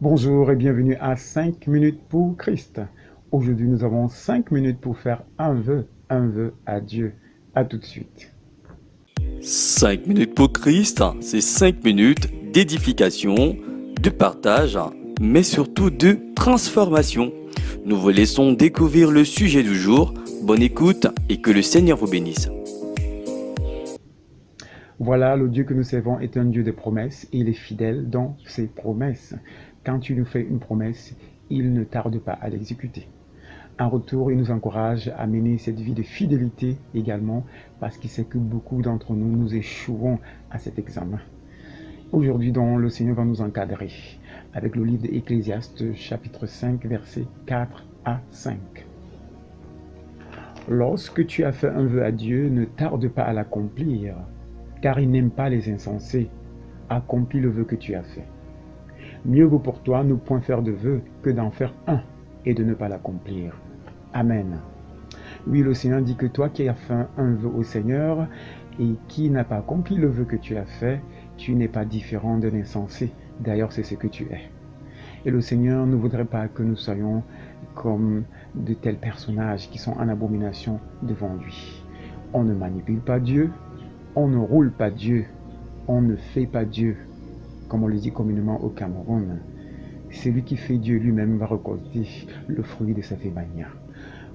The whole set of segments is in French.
Bonjour et bienvenue à 5 minutes pour Christ. Aujourd'hui, nous avons 5 minutes pour faire un vœu à Dieu. À tout de suite. 5 minutes pour Christ, c'est 5 minutes d'édification, de partage, mais surtout de transformation. Nous vous laissons découvrir le sujet du jour. Bonne écoute et que le Seigneur vous bénisse. Voilà, le Dieu que nous servons est un Dieu de promesses et il est fidèle dans ses promesses. Quand tu nous fais une promesse, il ne tarde pas à l'exécuter. En retour, il nous encourage à mener cette vie de fidélité également parce qu'il sait que beaucoup d'entre nous, nous échouons à cet examen. Aujourd'hui, donc, le Seigneur va nous encadrer avec le livre d'Ecclésiaste, chapitre 5, versets 4 à 5. Lorsque tu as fait un vœu à Dieu, ne tarde pas à l'accomplir, car il n'aime pas les insensés. Accomplis le vœu que tu as fait. Mieux vaut pour toi ne point faire de vœu que d'en faire un et de ne pas l'accomplir. Amen. Oui, le Seigneur dit que toi qui as fait un vœu au Seigneur et qui n'a pas accompli le vœu que tu as fait, tu n'es pas différent de l'insensé. D'ailleurs, c'est ce que tu es. Et le Seigneur ne voudrait pas que nous soyons comme de tels personnages qui sont en abomination devant lui. On ne manipule pas Dieu, on ne roule pas Dieu, on ne fait pas Dieu, comme on le dit communément au Cameroun. Celui qui fait Dieu lui-même va récolter le fruit de sa manière.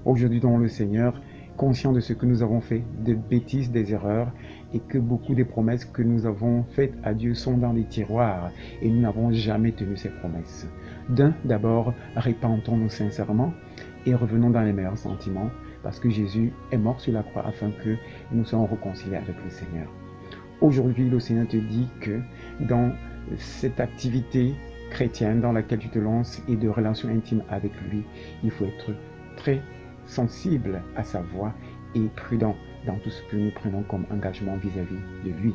Aujourd'hui, donc, le Seigneur, conscient de ce que nous avons fait, des bêtises, des erreurs, et que beaucoup des promesses que nous avons faites à Dieu sont dans les tiroirs, et nous n'avons jamais tenu ces promesses. D'abord, répentons-nous sincèrement, et revenons dans les meilleurs sentiments, parce que Jésus est mort sur la croix afin que nous soyons réconciliés avec le Seigneur. Aujourd'hui, le Seigneur te dit que dans cette activité chrétienne dans laquelle tu te lances et de relation intime avec lui, il faut être très sensible à sa voix et prudent dans tout ce que nous prenons comme engagement vis-à-vis de lui.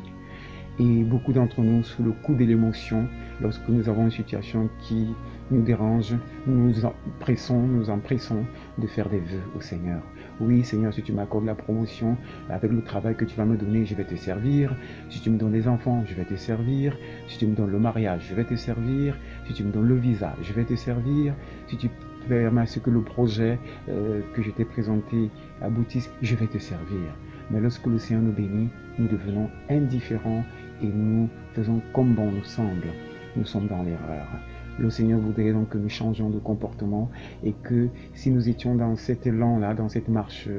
Et beaucoup d'entre nous, sous le coup de l'émotion, lorsque nous avons une situation qui nous dérange, nous empressons de faire des vœux au Seigneur. Oui, Seigneur, si tu m'accordes la promotion, avec le travail que tu vas me donner, je vais te servir. Si tu me donnes les enfants, je vais te servir. Si tu me donnes le mariage, je vais te servir. Si tu me donnes le visa, je vais te servir. Si tu permets à ce que le projet que je t'ai présenté aboutisse, je vais te servir. Mais lorsque le Seigneur nous bénit, nous devenons indifférents et nous faisons comme bon nous semble. Nous sommes dans l'erreur. Le Seigneur voudrait donc que nous changions de comportement et que si nous étions dans cet élan-là, dans cette marche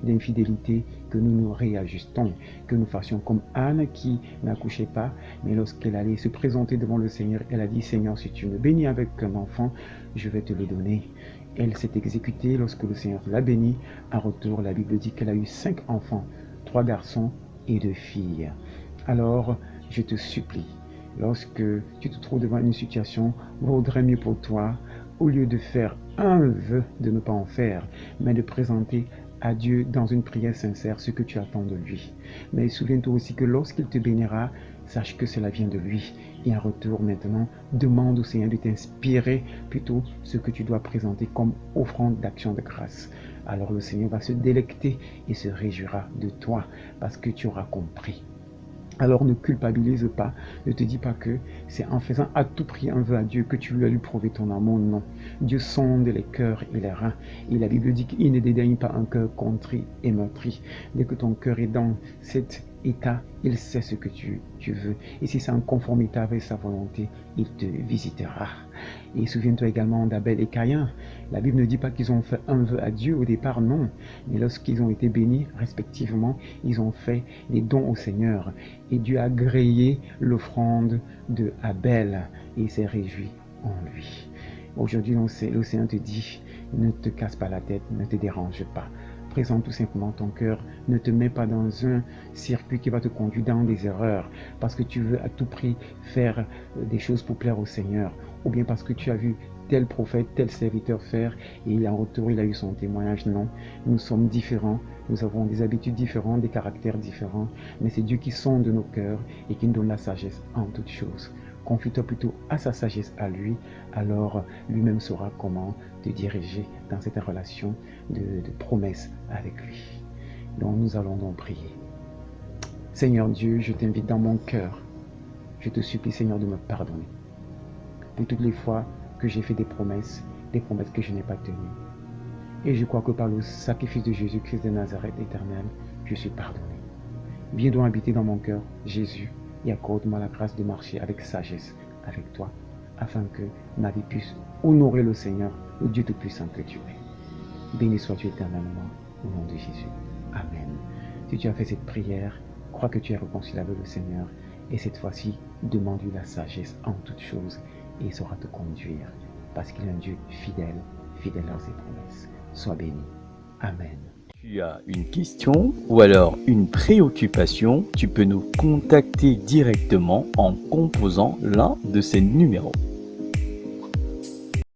d'infidélité, que nous nous réajustons, que nous fassions comme Anne qui n'accouchait pas, mais lorsqu'elle allait se présenter devant le Seigneur, elle a dit, Seigneur, si tu me bénis avec un enfant, je vais te le donner. Elle s'est exécutée lorsque le Seigneur l'a bénie. En retour, la Bible dit qu'elle a eu 5 enfants, 3 garçons et 2 filles. Alors, je te supplie, lorsque tu te trouves devant une situation, vaudrait mieux pour toi, au lieu de faire un vœu, de ne pas en faire, mais de présenter à Dieu dans une prière sincère ce que tu attends de lui. Mais souviens-toi aussi que lorsqu'il te bénira, sache que cela vient de lui. Et en retour maintenant, demande au Seigneur de t'inspirer plutôt ce que tu dois présenter comme offrande d'action de grâce. Alors le Seigneur va se délecter et se réjouira de toi parce que tu auras compris. Alors ne culpabilise pas, ne te dis pas que c'est en faisant à tout prix un vœu à Dieu que tu lui as lui prouver ton amour, non. Dieu sonde les cœurs et les reins. Et la Bible dit qu'il ne dédaigne pas un cœur contrit et meurtri. Dès que ton cœur est dans cet état, il sait ce que tu veux. Et si c'est en conformité avec sa volonté, il te visitera. Et souviens-toi également d'Abel et Caïn. La Bible ne dit pas qu'ils ont fait un vœu à Dieu au départ, non. Mais lorsqu'ils ont été bénis, respectivement, ils ont fait des dons au Seigneur. Et Dieu a grillé l'offrande de Abel et il s'est réjoui en lui. Aujourd'hui, le Seigneur te dit, ne te casse pas la tête, ne te dérange pas. Présente tout simplement ton cœur. Ne te mets pas dans un circuit qui va te conduire dans des erreurs parce que tu veux à tout prix faire des choses pour plaire au Seigneur ou bien parce que tu as vu tel prophète, tel serviteur faire et en retour il a eu son témoignage. Non, nous sommes différents, nous avons des habitudes différentes, des caractères différents, mais c'est Dieu qui sonde nos cœurs et qui nous donne la sagesse en toutes choses. Confie-toi plutôt à sa sagesse à lui, alors lui-même saura comment te diriger dans cette relation de promesse avec lui. Donc nous allons donc prier. Seigneur Dieu, je t'invite dans mon cœur. Je te supplie Seigneur de me pardonner. pour toutes les fois que j'ai fait des promesses que je n'ai pas tenues. Et je crois que par le sacrifice de Jésus-Christ de Nazareth éternel, je suis pardonné. Viens donc habiter dans mon cœur, Jésus, et accorde-moi la grâce de marcher avec sagesse avec toi, afin que ma vie puisse honorer le Seigneur, le Dieu Tout-Puissant que tu es. Béni sois-tu éternellement, au nom de Jésus. Amen. Si tu as fait cette prière, crois que tu es réconcilié avec le Seigneur, et cette fois-ci, demande-lui la sagesse en toutes choses, et il saura te conduire, parce qu'il est un Dieu fidèle, fidèle à ses promesses. Sois béni. Amen. Tu as une question ou alors une préoccupation, tu peux nous contacter directement en composant l'un de ces numéros.